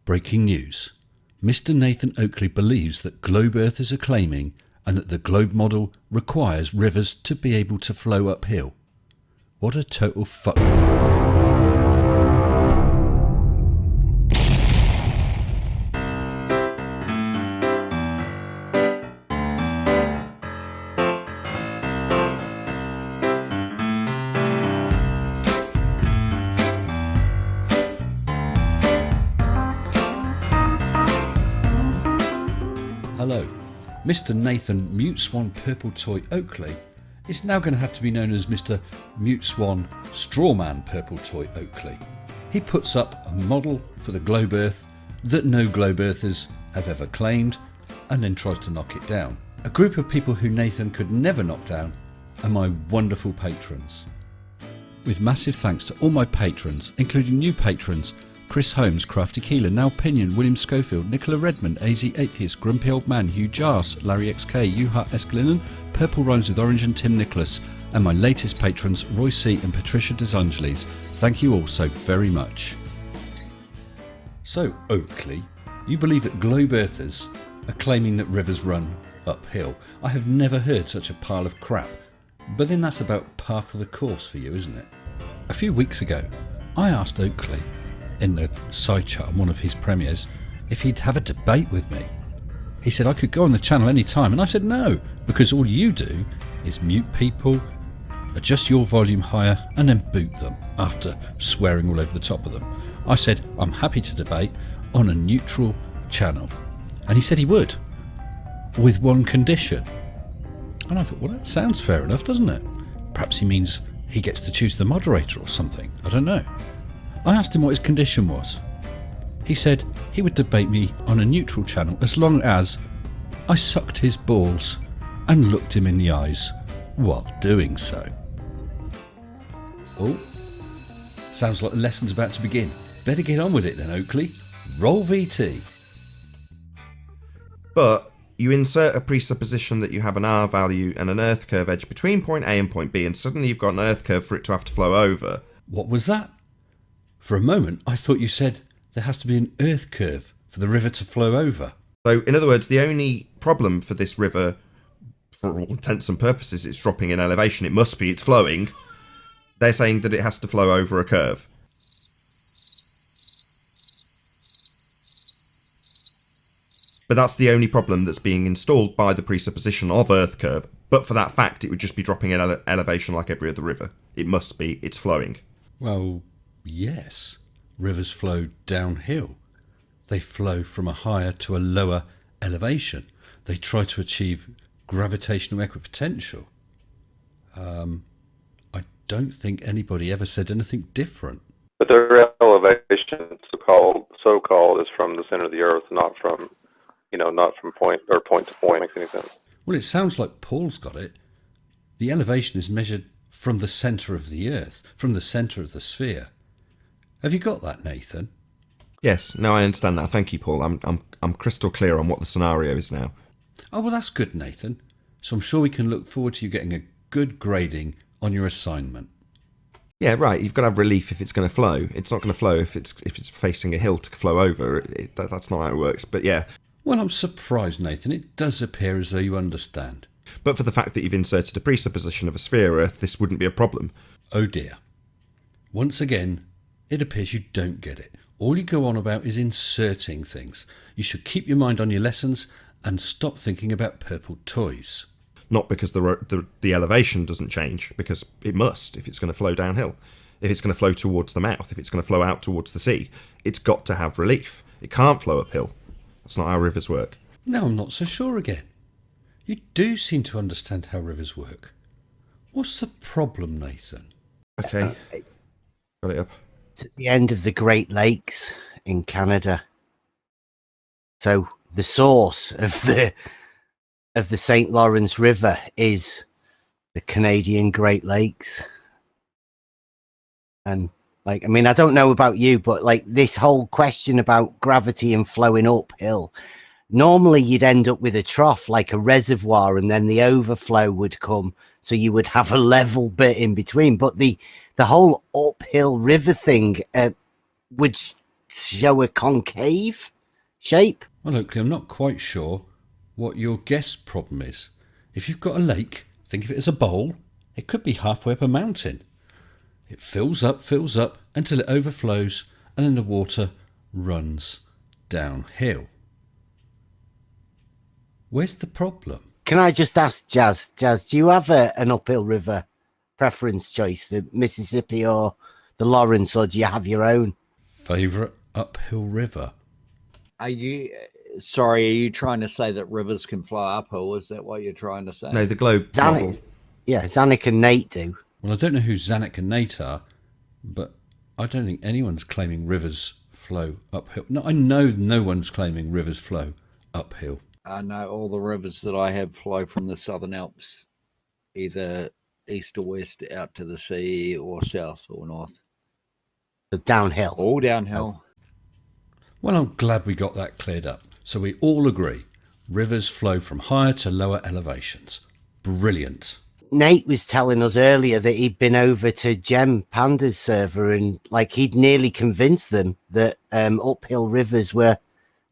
Breaking news. Mr. Nathan Oakley believes that globe earthers are claiming and that the globe model requires rivers to be able to flow uphill. What a total fuck. Hello, Mr. Nathan Mute Swan Purple Toy Oakley is now going to have to be known as Mr. Mute Swan Strawman Purple Toy Oakley. He puts up a model for the globe earth that no globe earthers have ever claimed and then tries to knock it down. A group of people who Nathan could never knock down are my wonderful patrons. With massive thanks to all my patrons, including new patrons Chris Holmes, Crafty Keeler, Nal Pinion, William Schofield, Nicola Redmond, AZ Atheist, Grumpy Old Man, Hugh Jars, Larry XK, Yuha Escalinen, Purple Rhymes with Orange and Tim Nicholas, and my latest patrons Roy C and Patricia DeSangeles. Thank you all so very much. So, Oakley, you believe that globe earthers are claiming that rivers run uphill. I have never heard such a pile of crap. But then that's about par for the course for you, isn't it? A few weeks ago, I asked Oakley in the side chat on one of his premieres if he'd have a debate with me. He said I could go on the channel any time, and I said no, because all you do is mute people, adjust your volume higher, and then boot them after swearing all over the top of them. I said I'm happy to debate on a neutral channel, and he said he would, with one condition. And I thought, well, that sounds fair enough, doesn't it? Perhaps he means he gets to choose the moderator or something. I don't know. I asked him what his condition was. He said he would debate me on a neutral channel as long as I sucked his balls and looked him in the eyes while doing so. Oh, sounds like the lesson's about to begin. Better get on with it then, Oakley. Roll VT. But you insert a presupposition that you have an R value and an earth curve edge between point A and point B, and suddenly you've got an earth curve for it to have to flow over. What was that? For a moment, I thought you said there has to be an earth curve for the river to flow over. So, in other words, the only problem for this river, for all intents and purposes, it's dropping in elevation. It must be, it's flowing. They're saying that it has to flow over a curve. But that's the only problem that's being installed by the presupposition of earth curve. But for that fact, it would just be dropping in elevation like every other river. It must be, it's flowing. Well, yes. Rivers flow downhill. They flow from a higher to a lower elevation. They try to achieve gravitational equipotential. I don't think anybody ever said anything different. But their elevation, so-called, is from the center of the Earth, not from point to point. Makes any sense? Well, it sounds like Paul's got it. The elevation is measured from the centre of the Earth, from the centre of the sphere. Have you got that, Nathan? Yes, no, I understand that. Thank you, Paul. I'm crystal clear on what the scenario is now. Oh, well, that's good, Nathan. So I'm sure we can look forward to you getting a good grading on your assignment. Yeah, right. You've got to have relief if it's going to flow. It's not going to flow if it's facing a hill to flow over. That's not how it works. But yeah. Well, I'm surprised, Nathan. It does appear as though you understand. But for the fact that you've inserted a presupposition of a sphere Earth, this wouldn't be a problem. Oh dear. Once again, it appears you don't get it. All you go on about is inserting things. You should keep your mind on your lessons and stop thinking about purple toys. Not because the elevation doesn't change, because it must if it's going to flow downhill. If it's going to flow towards the mouth, if it's going to flow out towards the sea, it's got to have relief. It can't flow uphill. That's not how rivers work. Now I'm not so sure again. You do seem to understand how rivers work. What's the problem, Nathan? Okay. Got it up. It's at the end of the Great Lakes in Canada. So the source of the St. Lawrence River is the Canadian Great Lakes. And I don't know about you, but this whole question about gravity and flowing uphill, normally you'd end up with a trough, like a reservoir, and then the overflow would come. So you would have a level bit in between. But the whole uphill river thing would show a concave shape. Well, Oakley, I'm not quite sure what your guess problem is. If you've got a lake, think of it as a bowl. It could be halfway up a mountain. It fills up until it overflows, and then the water runs downhill. Where's the problem? Can I just ask Jazz, do you have an uphill river preference choice, the Mississippi or the Lawrence, or do you have your own? Favourite uphill river? Are you trying to say that rivers can fly uphill? Is that what you're trying to say? No, the globe model. Yeah, Zanuck and Nate do. Well, I don't know who Zanuck and Nate are, but I don't think anyone's claiming rivers flow uphill. No, I know no one's claiming rivers flow uphill. I know all the rivers that I have flow from the Southern Alps, either east or west out to the sea, or south or north. So downhill. All downhill. Well, I'm glad we got that cleared up. So we all agree, rivers flow from higher to lower elevations. Brilliant. Nate was telling us earlier that he'd been over to Gem Panda's server and he'd nearly convinced them that uphill rivers were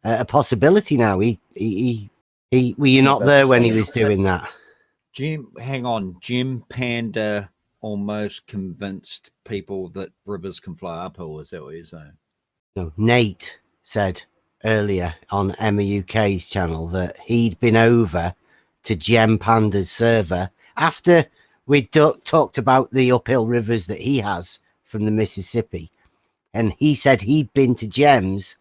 a possibility now. Were you not there when he was doing that? Jim Panda almost convinced people that rivers can fly uphill. Is that what you're saying? No, Nate said earlier on Emma UK's channel that he'd been over to Gem Panda's server after we'd talked about the uphill rivers that he has from the Mississippi. And he said he'd been to Gem's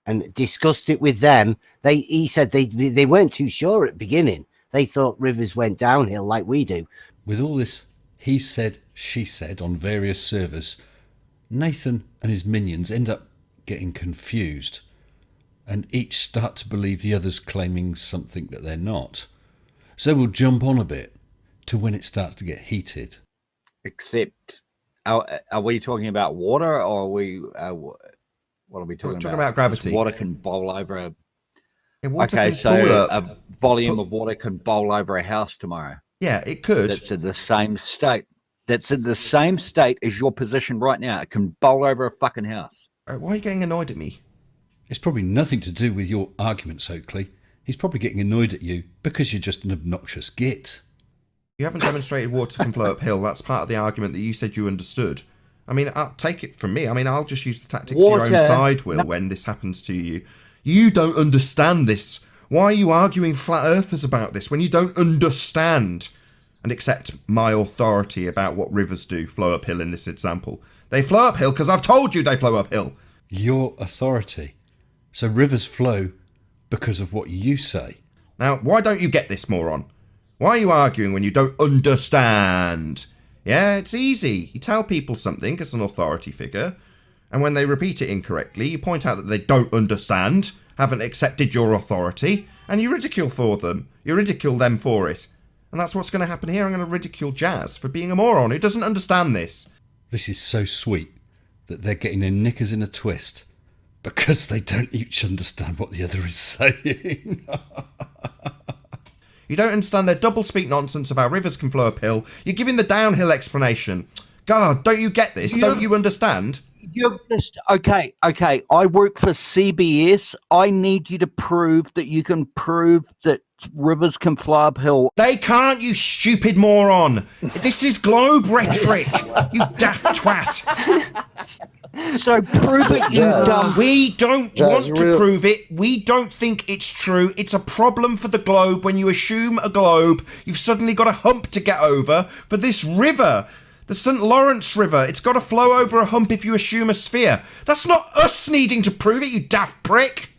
and discussed it with them. He said they weren't too sure at the beginning. They thought rivers went downhill like we do. With all this he said, she said on various servers, Nathan and his minions end up getting confused and each start to believe the other's claiming something that they're not. So we'll jump on a bit to when it starts to get heated. Except, are we talking about water, or are we... what are we talking about? Talking about gravity. Water can bowl over a... Okay, so a volume of water can bowl over a house tomorrow. Yeah, it could. That's in the same state. That's in the same state as your position right now. It can bowl over a fucking house. Why are you getting annoyed at me? It's probably nothing to do with your arguments, Oakley. He's probably getting annoyed at you because you're just an obnoxious git. You haven't demonstrated water can flow uphill. That's part of the argument that you said you understood. I mean, I'll take it from me. I mean, I'll just use the tactics of your own side, Will, when this happens to you. You don't understand this. Why are you arguing flat earthers about this when you don't understand and accept my authority about what rivers do flow uphill in this example? They flow uphill because I've told you they flow uphill. Your authority. So rivers flow because of what you say. Now, why don't you get this, moron? Why are you arguing when you don't understand? Yeah, it's easy. You tell people something as an authority figure, and when they repeat it incorrectly, you point out that they don't understand, haven't accepted your authority, and you ridicule them. You ridicule them for it. And that's what's going to happen here. I'm going to ridicule Jazz for being a moron who doesn't understand this. This is so sweet that they're getting their knickers in a twist because they don't each understand what the other is saying. You don't understand their double-speak nonsense about rivers can flow uphill. You're giving the downhill explanation. God, don't you get this? Don't you understand? You've just... Okay. I work for CBS. I need you to prove that you can prove that rivers can fly uphill. They can't, you stupid moron. This is globe rhetoric, you daft twat. So prove it, you dumb... We don't want to prove it. We don't think it's true. It's a problem for the globe. When you assume a globe, you've suddenly got a hump to get over for this river. The St. Lawrence River. It's got to flow over a hump if you assume a sphere. That's not us needing to prove it, you daft prick.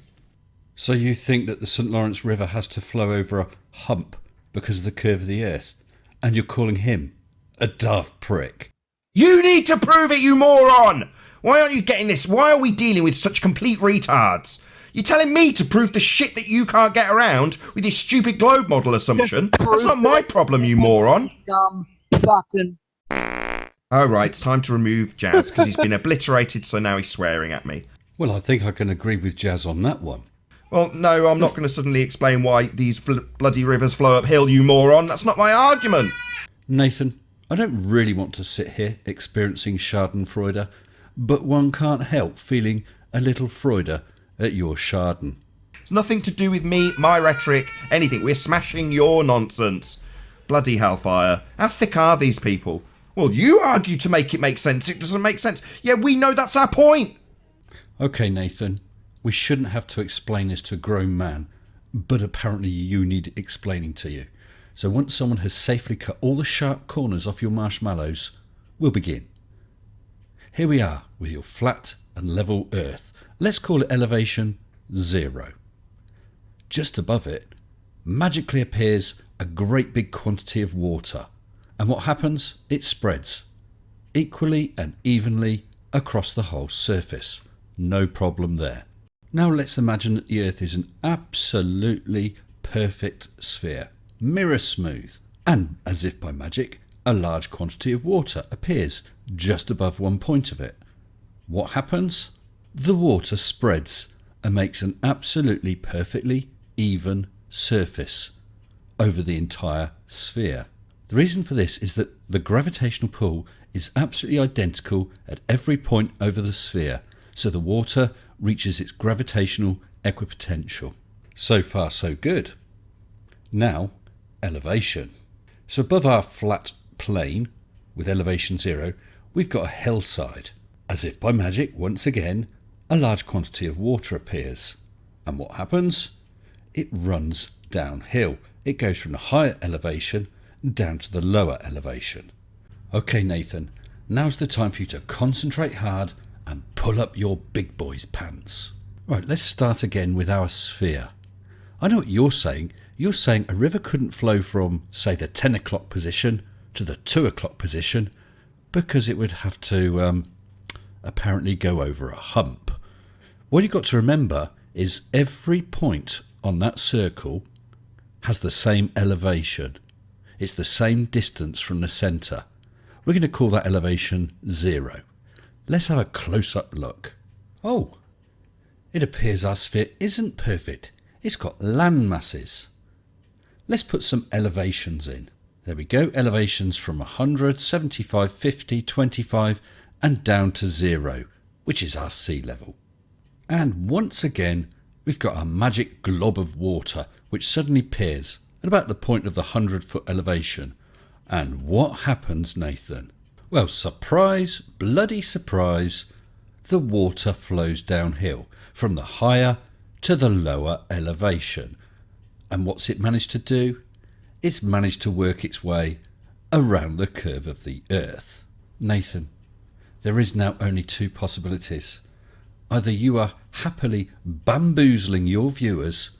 So you think that the St. Lawrence River has to flow over a hump because of the curve of the earth, and you're calling him a daft prick? You need to prove it, you moron! Why aren't you getting this? Why are we dealing with such complete retards? You're telling me to prove the shit that you can't get around with this stupid globe model assumption? That's not my problem, you moron. Dumb fucking... Oh, right, it's time to remove Jazz, because he's been obliterated, so now he's swearing at me. Well, I think I can agree with Jazz on that one. Well, no, I'm not going to suddenly explain why these bloody rivers flow uphill, you moron. That's not my argument. Nathan, I don't really want to sit here experiencing schadenfreude, but one can't help feeling a little Freude at your Schaden. It's nothing to do with me, my rhetoric, anything. We're smashing your nonsense. Bloody hellfire. How thick are these people? Well, you argue to make it make sense. It doesn't make sense. Yeah, we know that's our point. Okay, Nathan, we shouldn't have to explain this to a grown man, but apparently you need explaining to you. So once someone has safely cut all the sharp corners off your marshmallows, we'll begin. Here we are with your flat and level earth. Let's call it elevation 0. Just above it, magically appears a great big quantity of water. And what happens? It spreads equally and evenly across the whole surface. No problem there. Now let's imagine that the Earth is an absolutely perfect sphere, mirror smooth, and as if by magic, a large quantity of water appears just above one point of it. What happens? The water spreads and makes an absolutely perfectly even surface over the entire sphere. The reason for this is that the gravitational pull is absolutely identical at every point over the sphere, so the water reaches its gravitational equipotential. So far so good. Now, elevation. So above our flat plane, with elevation 0, we've got a hillside. As if by magic, once again, a large quantity of water appears. And what happens? It runs downhill. It goes from the higher elevation down to the lower elevation. Okay, Nathan, now's the time for you to concentrate hard and pull up your big boy's pants. Right, let's start again with our sphere. I know what you're saying. You're saying a river couldn't flow from, say, the 10 o'clock position to the 2 o'clock position because it would have to apparently go over a hump. What you've got to remember is every point on that circle has the same elevation. It's the same distance from the centre. We're going to call that elevation 0. Let's have a close-up look. Oh, it appears our sphere isn't perfect. It's got land masses. Let's put some elevations in. There we go, elevations from 100, 75, 50, 25 and down to 0, which is our sea level. And once again, we've got our magic glob of water, which suddenly appears at about the point of the 100-foot elevation. And what happens, Nathan? Well, surprise, bloody surprise, the water flows downhill from the higher to the lower elevation. And what's it managed to do? It's managed to work its way around the curve of the Earth. Nathan, there is now only two possibilities. Either you are happily bamboozling your viewers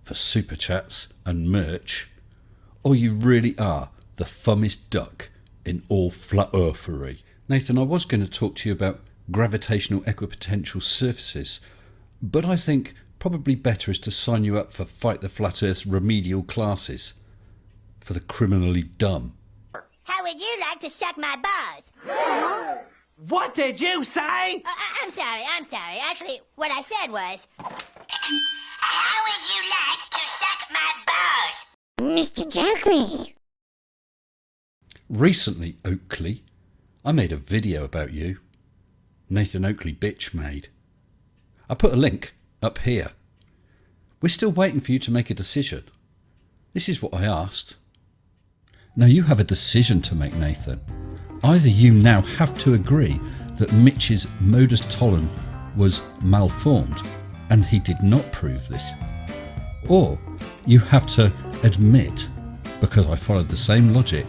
for super chats and merch, or you really are the fummest duck in all flat earthery. Nathan, I was going to talk to you about gravitational equipotential surfaces, but I think probably better is to sign you up for Fight the Flat Earth's remedial classes for the criminally dumb. How would you like to suck my balls? What did you say? I'm sorry. Actually, what I said was... How would you like to suck my balls? Mr. Oakley. Recently, Oakley, I made a video about you. Nathan Oakley bitch made. I put a link up here. We're still waiting for you to make a decision. This is what I asked. Now you have a decision to make, Nathan. Either you now have to agree that Mitch's modus tollens was malformed and he did not prove this, or you have to admit, because I followed the same logic,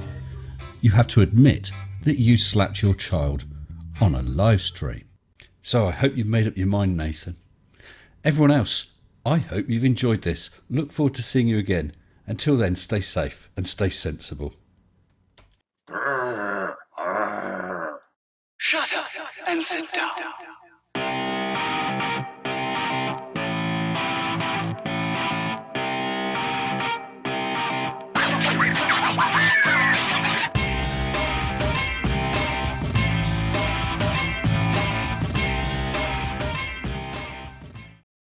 you have to admit that you slapped your child on a live stream. So I hope you've made up your mind, Nathan. Everyone else, I hope you've enjoyed this. Look forward to seeing you again. Until then, stay safe and stay sensible. Shut up and sit down.